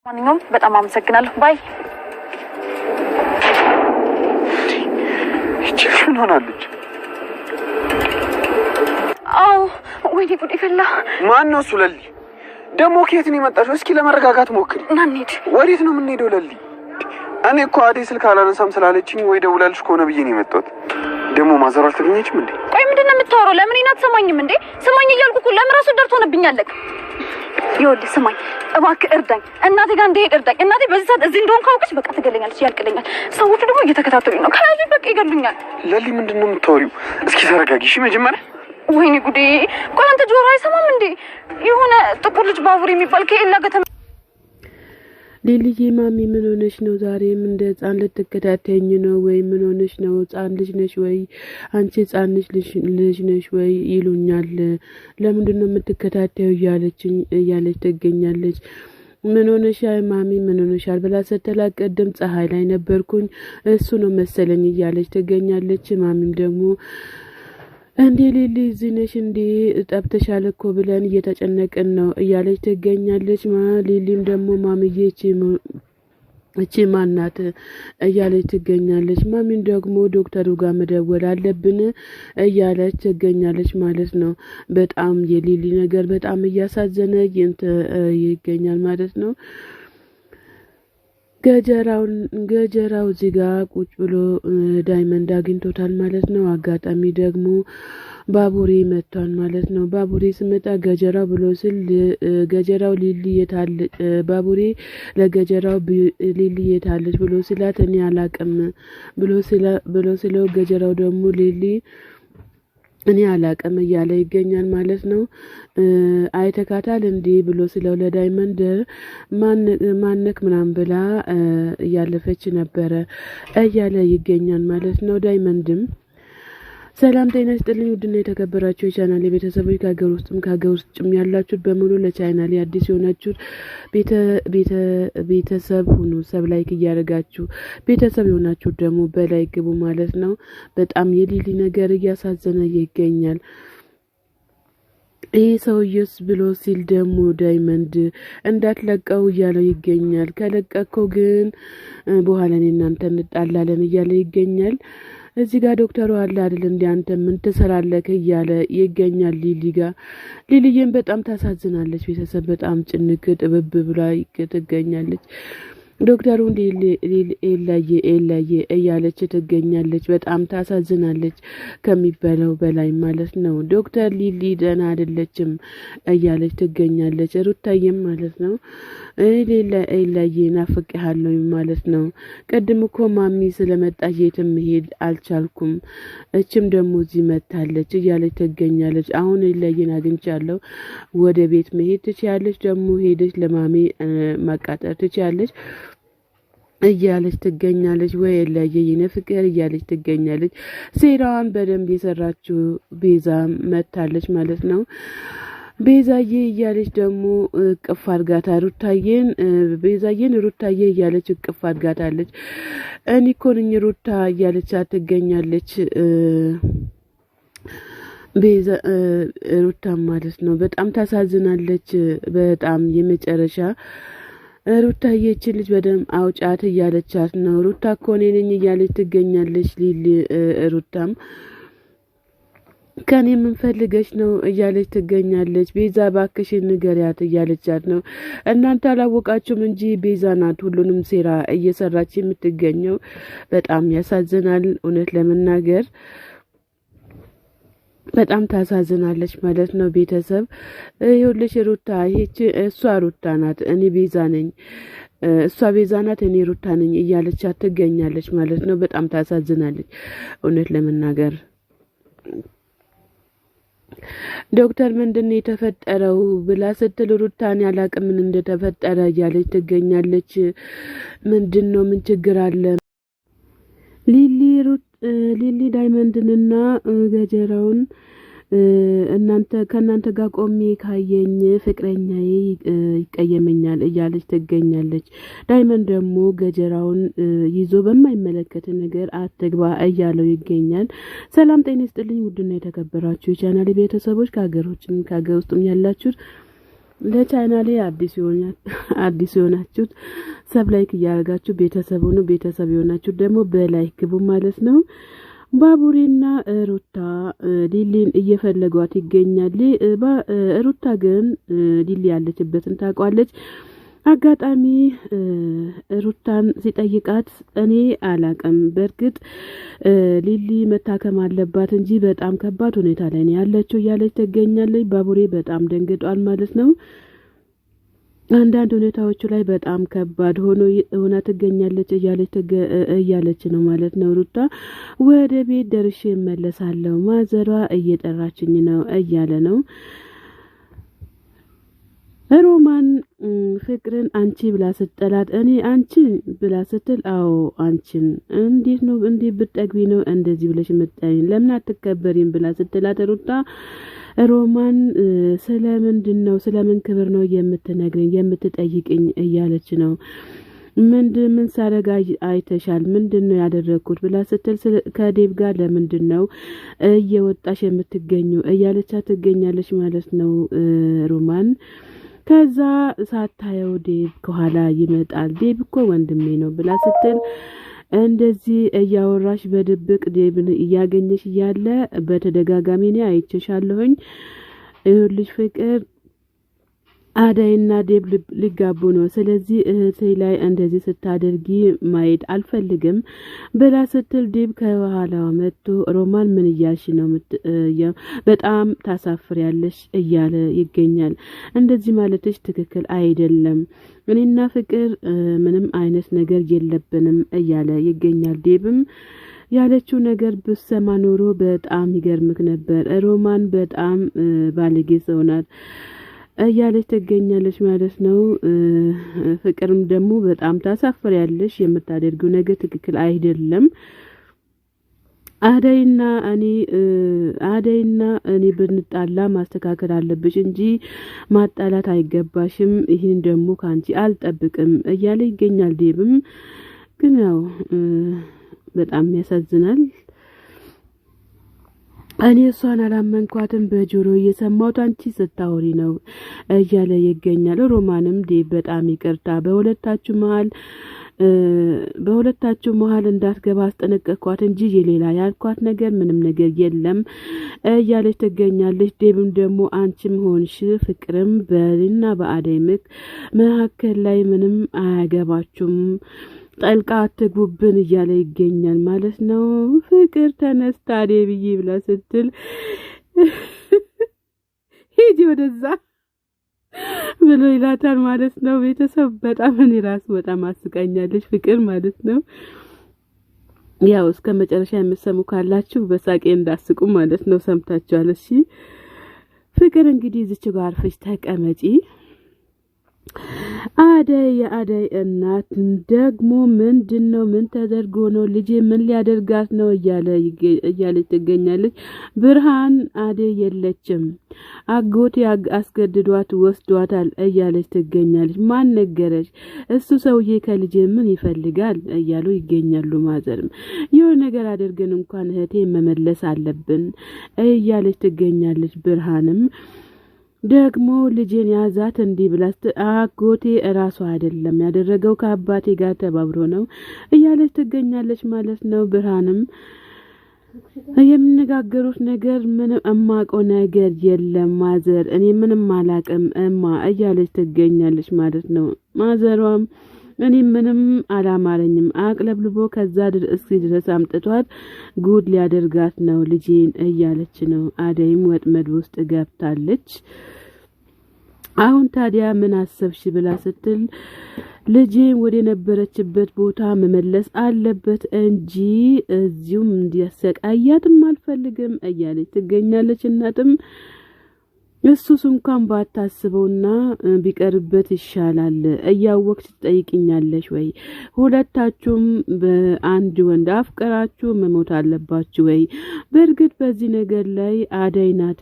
ማንኛውም በጣም አመሰግናለሁ ባይ ምን ሆናለች? አው ወይኔ ጉድ ይፈላ። ማን ነው እሱ? ለሊ ደሞ ከየት ነው የመጣሽው? እስኪ ለመረጋጋት ሞክሪ። ና እንሂድ። ወዴት ነው የምንሄደው? ለሊ እኔ እኮ አዴ ስልክ አላነሳም ስላለችኝ ወይ ደውላልሽ ከሆነ ብዬ ነው የመጣሁት። ደሞ ማዘር አልተገኘችም እንዴ? ቆይ ምንድነው የምታወራው? ለምን ይናት ሰማኝም እንዴ? ሰማኝ እያልኩ እኮ ለምን ራሱ ደርቶ ሆነብኛለክ። ይወድ ሰማኝ እባክህ እርዳኝ። እናቴ ጋር እንደሄድ እርዳኝ። እናቴ በዚህ ሰዓት እዚህ እንደሆነ ካውቀች በቃ ትገለኛለች፣ ያልቅልኛል። ሰዎቹ ደግሞ እየተከታተሉኝ ነው። ካያዚ በቃ ይገሉኛል። ለሊ ምንድነው የምታወሪው? እስኪ ተረጋጊ እሺ መጀመሪያ። ወይኔ ጉዴ! ቆይ አንተ ጆሮ አይሰማም እንዴ? የሆነ ጥቁር ልጅ ባቡር የሚባል ከኤላ ጋር ሊሊዬ ማሚ ምን ሆነሽ ነው? ዛሬም እንደ ህፃን ልትከታተኝ ነው ወይ? ምን ሆነሽ ነው? ህፃን ልጅ ነሽ ወይ? አንቺ ህፃን ልጅ ነሽ ወይ ይሉኛል። ለምንድን ነው የምትከታተዩ? እያለች ትገኛለች። ምን ሆነሻል ማሚ ምን ሆነሻል ብላ ስትላት ቀደም ፀሐይ ላይ ነበርኩኝ እሱ ነው መሰለኝ እያለች ትገኛለች። ማሚም ደግሞ እንዴ ሊሊ እዚህ ነሽ እንዴ? ጠብተሻል እኮ ብለን እየተጨነቅን ነው እያለች ትገኛለች። ሊሊም ደግሞ ማሚዬ እቺ ማናት እያለች ትገኛለች። ማሚን ደግሞ ዶክተሩ ጋር መደወል አለብን እያለች ትገኛለች ማለት ነው። በጣም የሊሊ ነገር በጣም እያሳዘነ ይገኛል ማለት ነው። ገጀራው እዚህ ጋር ቁጭ ብሎ ዳይመንድ አግኝቶታል ማለት ነው። አጋጣሚ ደግሞ ባቡሬ መጥቷል ማለት ነው። ባቡሬ ስመጣ ገጀራው ብሎ ስል ገጀራው ሊሊ የታለች ባቡሬ ለገጀራው ሊሊ የታለች ብሎ ስላት እኔ አላቅም ብሎ ስለው ገጀራው ደግሞ ሊሊ እኔ አላቅም እያለ ይገኛል ማለት ነው። አይተካታል እንዴ ብሎ ስለው ለዳይመንድ ማነክ ምናምን ብላ እያለፈች ነበረ እያለ ይገኛል ማለት ነው። ዳይመንድም ሰላም ጤና ይስጥልኝ ውድና የተከበራችሁ የቻናሌ ቤተሰቦች ከሀገር ውስጥም ያላችሁት በሙሉ ለቻናሌ አዲስ የሆናችሁት ቤተሰብ ሁኑ። ሰብ ላይክ እያደረጋችሁ ቤተሰብ የሆናችሁት ደግሞ በላይክ ግቡ ማለት ነው። በጣም የሊሊ ነገር እያሳዘነ ይገኛል። ይህ ሰውዬስ ብሎ ሲል ደግሞ ዳይመንድ እንዳትለቀው እያለው ይገኛል። ከለቀቀው ግን በኋላ እኔ እናንተ እንጣላለን እያለ ይገኛል። እዚህ ጋር ዶክተሩ አለ አይደል እንዴ አንተ ምን ትሰራለህ እያለ ይገኛል ሊሊ ጋር። ሊሊዬን በጣም ታሳዝናለች። ቤተሰብ በጣም ጭንቅ ጥብብ ብላ ትገኛለች። ዶክተሩ ኤላዬ እያለች ትገኛለች። በጣም ታሳዝናለች ከሚበለው በላይ ማለት ነው። ዶክተር ሊሊ ደህና አይደለችም እያለች ትገኛለች። ሩታዬም ማለት ነው ኤላዬ ናፍቄሃለሁ ማለት ነው። ቅድም እኮ ማሚ ስለመጣች የትም መሄድ አልቻልኩም፣ እችም ደግሞ እዚህ መታለች እያለች ትገኛለች። አሁን ኤላዬን አግኝቻለሁ፣ ወደ ቤት መሄድ ትችያለች፣ ደግሞ ሄደች ለማሚ ማቃጠር ትችያለች እያለች ትገኛለች። ወይ ኤላዬ የኔ ፍቅር እያለች ትገኛለች። ሴራዋን በደንብ የሰራችው ቤዛ መታለች ማለት ነው። ቤዛዬ እያለች ደግሞ እቅፍ አድርጋታ ቤዛዬን ሩታዬ እያለች እቅፍ አድርጋታለች። እኔ እኮ ነኝ ሩታ እያለች ትገኛለች። ቤዛ ሩታ ማለት ነው። በጣም ታሳዝናለች። በጣም የመጨረሻ ሩታዬ እቺ ልጅ በደም አውጫት እያለቻት ነው። ሩታ እኮ እኔ ነኝ እያለች ትገኛለች። ሊሊ ሩታም ከኔ ምን ፈልገሽ ነው እያለች ትገኛለች። ቤዛ ባክሽን ንገሪያት እያለቻት ነው። እናንተ አላወቃችሁም እንጂ ቤዛ ናት ሁሉንም ሴራ እየሰራች የምትገኘው። በጣም ያሳዝናል እውነት ለመናገር በጣም ታሳዝናለች ማለት ነው። ቤተሰብ ይኸውልሽ ሩታ እሷ ሩታ ናት፣ እኔ ቤዛ ነኝ፣ እሷ ቤዛ ናት፣ እኔ ሩታ ነኝ እያለች ትገኛለች ማለት ነው። በጣም ታሳዝናለች እውነት ለመናገር። ዶክተር ምንድነው የተፈጠረው ብላ ስትል ሩታን ያላቅም ምን እንደተፈጠረ እያለች ትገኛለች። ምንድነው ምን ችግር አለ? ሊሊ ዳይመንድንና ገጀራውን ከእናንተ ጋር ቆሜ ካየኝ ፍቅረኛዬ ይቀየመኛል እያለች ትገኛለች። ዳይመንድ ደግሞ ገጀራውን ይዞ በማይመለከት ነገር አትግባ እያለው ይገኛል። ሰላም ጤና ይስጥልኝ ውድና የተከበራችሁ የቻናሌ ቤተሰቦች ከሀገር ውስጥም ያላችሁት ለቻናሌ አዲስ የሆናችሁት ሰብ ላይክ እያደረጋችሁ ቤተሰብ ሆኑ። ቤተሰብ የሆናችሁ ደግሞ በላይክ ግቡ ማለት ነው። ባቡሬና ሩታ ሊሊን እየፈለጓት ይገኛል። ሩታ ግን ሊሊ ያለችበትን ታውቃለች። አጋጣሚ ሩታን ሲጠይቃት እኔ አላቅም፣ በርግጥ ሊሊ መታከም አለባት እንጂ በጣም ከባድ ሁኔታ ላይ ነው ያለችው እያለች ትገኛለች። ባቡሬ በጣም ደንግጧል ማለት ነው። አንዳንድ ሁኔታዎቹ ላይ በጣም ከባድ ሆና ትገኛለች እያለች ነው ማለት ነው። ሩታ ወደ ቤት ደርሼ እመለሳለሁ፣ ማዘሯ እየጠራችኝ ነው እያለ ነው። ሮማን ፍቅርን አንቺ ብላ ስትጠላት እኔ አንቺ ብላ ስትል አዎ አንቺን እንዴት ነው እንዴ ብትጠግቢ ነው እንደዚህ ብለሽ መጣኝ ለምን አትከበሪም ብላ ስትላት ሩታ ሮማን ስለምንድነው ስለምን ክብር ነው የምትነግረኝ የምትጠይቅኝ እያለች ነው። ምን ሳረጋ አይተሻል ምንድነው ያደረኩት ብላ ስትል ከዴብ ጋር ለምንድነው እየወጣሽ የምትገኙ እያለቻ ትገኛለች ማለት ነው ሮማን። ከዛ ሳታየው ዴብ ከኋላ ይመጣል። ዴብ እኮ ወንድሜ ነው ብላ ስትል እንደዚህ እያወራሽ በድብቅ ዴብን እያገኘሽ እያለ በተደጋጋሚ ነው አይቼሻለሁኝ ይኸውልሽ ፍቅር አዳይና ዴብ ሊጋቡ ነው፣ ስለዚህ እህቴ ላይ እንደዚህ ስታደርጊ ማየት አልፈልግም ብላ ስትል ዴብ ከኋላዋ መጥቶ ሮማን ምን እያልሽ ነው በጣም ታሳፍሪያለሽ እያለ ይገኛል። እንደዚህ ማለትሽ ትክክል አይደለም፣ እኔና ፍቅር ምንም አይነት ነገር የለብንም እያለ ይገኛል። ዴብም ያለችው ነገር ብሰማ ኖሮ በጣም ይገርምክ ነበር፣ ሮማን በጣም ባለጌ ሰው ናት እያለች ትገኛለች ማለት ነው። ፍቅርም ደግሞ በጣም ታሳፍሪያለሽ፣ የምታደርጊው ነገር ትክክል አይደለም። አዳይና እኔ ብንጣላ ማስተካከል አለብሽ እንጂ ማጣላት አይገባሽም፣ ይህን ደግሞ ካንቺ አልጠብቅም እያለ ይገኛል። ዴብም ግን ያው በጣም ያሳዝናል። እኔ እሷን አላመንኳትም፣ በጆሮ እየሰማሁት አንቺ ስታወሪ ነው እያለ ይገኛል። ሮማንም ዴብ በጣም ይቅርታ በሁለታችሁ መሃል እንዳትገባ አስጠነቀቅኳት እንጂ የሌላ ያልኳት ነገር ምንም ነገር የለም እያለች ትገኛለች። ዴብም ደግሞ አንቺም ሆንሽ ፍቅርም በልና በአዳይ መካከል ላይ ምንም አያገባችሁም ጠልቃ አትግቡብን እያለ ይገኛል ማለት ነው። ፍቅር ተነስታ ዴብዬ ብላ ስትል ሂጂ ወደዛ ብሎ ይላታል ማለት ነው። ቤተሰብ በጣም እኔ ራሱ በጣም አስቀኛለች ፍቅር ማለት ነው። ያው እስከ መጨረሻ የምትሰሙ ካላችሁ በሳቄ እንዳስቁ ማለት ነው። ሰምታችኋል። እሺ ፍቅር እንግዲህ እዚች ጋር አርፈሽ ተቀመጪ። የአዳይ እናት ደግሞ ምንድነው ምን ተደርጎ ነው ልጄ ምን ሊያደርጋት ነው እያለች ትገኛለች። ብርሃን አዳይ የለችም አጎቴ አስገድዷት ወስዷታል እያለች ትገኛለች። ማን ነገረች? እሱ ሰውዬ ከልጄ ምን ይፈልጋል እያሉ ይገኛሉ። ማዘርም የሆነ ነገር አድርገን እንኳን እህቴ መመለስ አለብን እያለች ትገኛለች። ብርሃንም ደግሞ ልጄን ያዛት እንዲህ ብላስት አጎቴ እራሱ አይደለም ያደረገው ከአባቴ ጋር ተባብሮ ነው እያለች ትገኛለች ማለት ነው። ብርሃንም የሚነጋገሩት ነገር ምንም እማቀው ነገር የለም ማዘር እኔ ምንም አላቅም እማ እያለች ትገኛለች ማለት ነው። ማዘሯም እኔ ምንም አላማረኝም አቅለብልቦ ከዛ ድረስ አምጥቷት ጉድ ሊያደርጋት ነው ልጄን እያለች ነው። አዳይም ወጥመድ ውስጥ ገብታለች። አሁን ታዲያ ምን አሰብሽ ብላ ስትል ልጄን ወደ ነበረችበት ቦታ መመለስ አለበት እንጂ እዚሁም እንዲያሰቃያትም አልፈልግም እያለች ትገኛለች። እናትም እሱስ እንኳን ባታስበውና ቢቀርበት ይሻላል እያወቅሽ ትጠይቅኛለሽ ወይ? ሁለታችሁም በአንድ ወንድ አፍቀራችሁ መሞት አለባችሁ ወይ? በእርግጥ በዚህ ነገር ላይ አዳይ ናት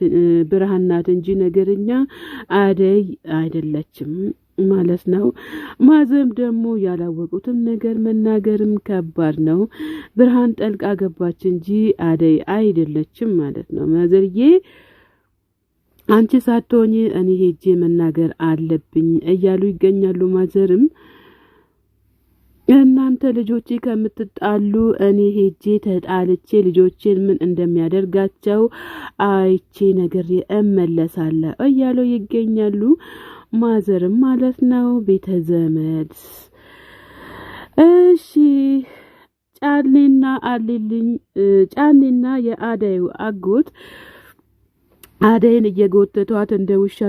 ብርሃን ናት እንጂ ነገርኛ አዳይ አይደለችም ማለት ነው። ማዘም ደግሞ ያላወቁትም ነገር መናገርም ከባድ ነው። ብርሃን ጠልቃ ገባች እንጂ አዳይ አይደለችም ማለት ነው። ማዘርዬ አንቺ ሳትሆኚ እኔ ሄጄ መናገር አለብኝ እያሉ ይገኛሉ። ማዘርም እናንተ ልጆቼ ከምትጣሉ እኔ ሄጄ ተጣልቼ ልጆቼን ምን እንደሚያደርጋቸው አይቼ ነገር እመለሳለሁ እያሉ ይገኛሉ። ማዘርም ማለት ነው። ቤተ ዘመድ እሺ ጫኔና አልልኝ ጫኔና የአዳዩ አጎት አዳይን እየጎተቷት እንደ ውሻ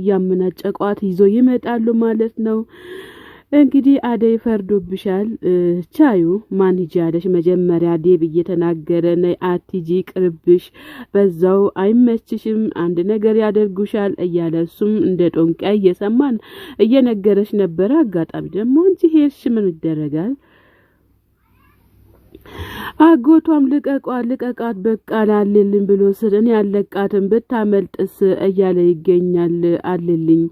ያመናጨቋት ይዞ ይመጣሉ ማለት ነው። እንግዲህ አዳይ ፈርዶብሻል ቻዩ ማን ይጃለሽ መጀመሪያ ዴብ እየተናገረ ነይ አትጂ ቅርብሽ በዛው አይመችሽም አንድ ነገር ያደርጉሻል እያለሱም እንደ ጦንቃይ እየሰማን እየነገረሽ ነበር። አጋጣሚ ደግሞ አንቺ ሄርሽ ምን ይደረጋል አጎቷም ልቀቃት በቃ ላልልኝ ብሎ ስለኔ ያለቃትን ብታመልጥስ እያለ ይገኛል። አልልኝ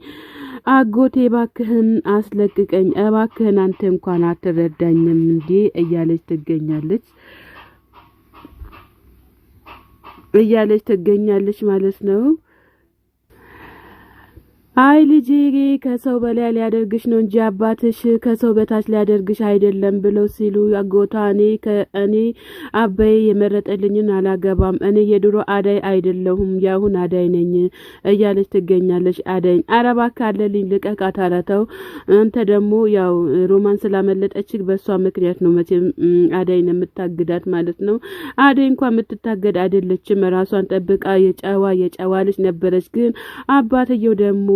አጎቴ ባክህን አስለቅቀኝ እባክህን አንተ እንኳን አትረዳኝም እንዴ እያለች ትገኛለች ማለት ነው። አይ ልጄ ከሰው በላይ ሊያደርግሽ ነው እንጂ አባትሽ ከሰው በታች ሊያደርግሽ አይደለም ብለው ሲሉ አጎቷ እኔ አባዬ የመረጠልኝን አላገባም እኔ የድሮ አዳይ አይደለሁም ያሁን አዳይ ነኝ እያለች ትገኛለች። አዳይን አረባ ካለልኝ ልቀቃት አላተው አንተ ደግሞ ያው ሮማን ስላመለጠች በሷ ምክንያት ነው መቼም አዳይን የምታግዳት ማለት ነው። አዳይ እንኳን የምትታገድ አይደለችም ራሷን ጠብቃ የጨዋ ልጅ ነበረች። ግን አባትየው ደግሞ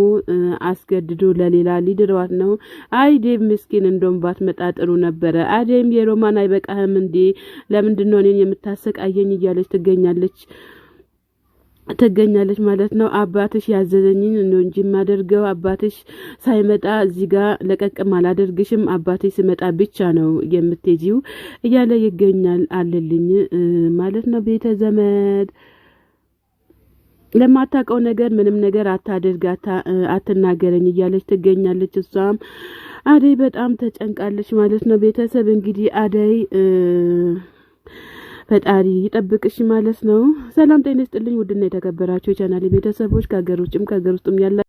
አስገድዶ ለሌላ ሊድሯት ነው። አይዴም ምስኪን እንደም ባትመጣ ጥሩ ነበር። አዴም የሮማን አይበቃህም እንዴ ለምንድን ነው እኔን የምታሰቃየኝ እያለች ትገኛለች ማለት ነው። አባትሽ ያዘዘኝን ነው እንጂ ማደርገው አባትሽ ሳይመጣ እዚህ ጋር ለቀቅም አላደርግሽም አባትሽ ሲመጣ ብቻ ነው የምትጂው እያለ ይገኛል። አለልኝ ማለት ነው። ቤተ ዘመድ ለማታቀው ነገር ምንም ነገር አትናገረኝ እያለች ትገኛለች። እሷም አዳይ በጣም ተጨንቃለች ማለት ነው። ቤተሰብ እንግዲህ አዳይ ፈጣሪ ይጠብቅሽ ማለት ነው። ሰላም ጤና ይስጥልኝ ውድና የተከበራችሁ የቻናሌ ቤተሰቦች ከሀገር ውጭም ከሀገር ውስጥም ያለ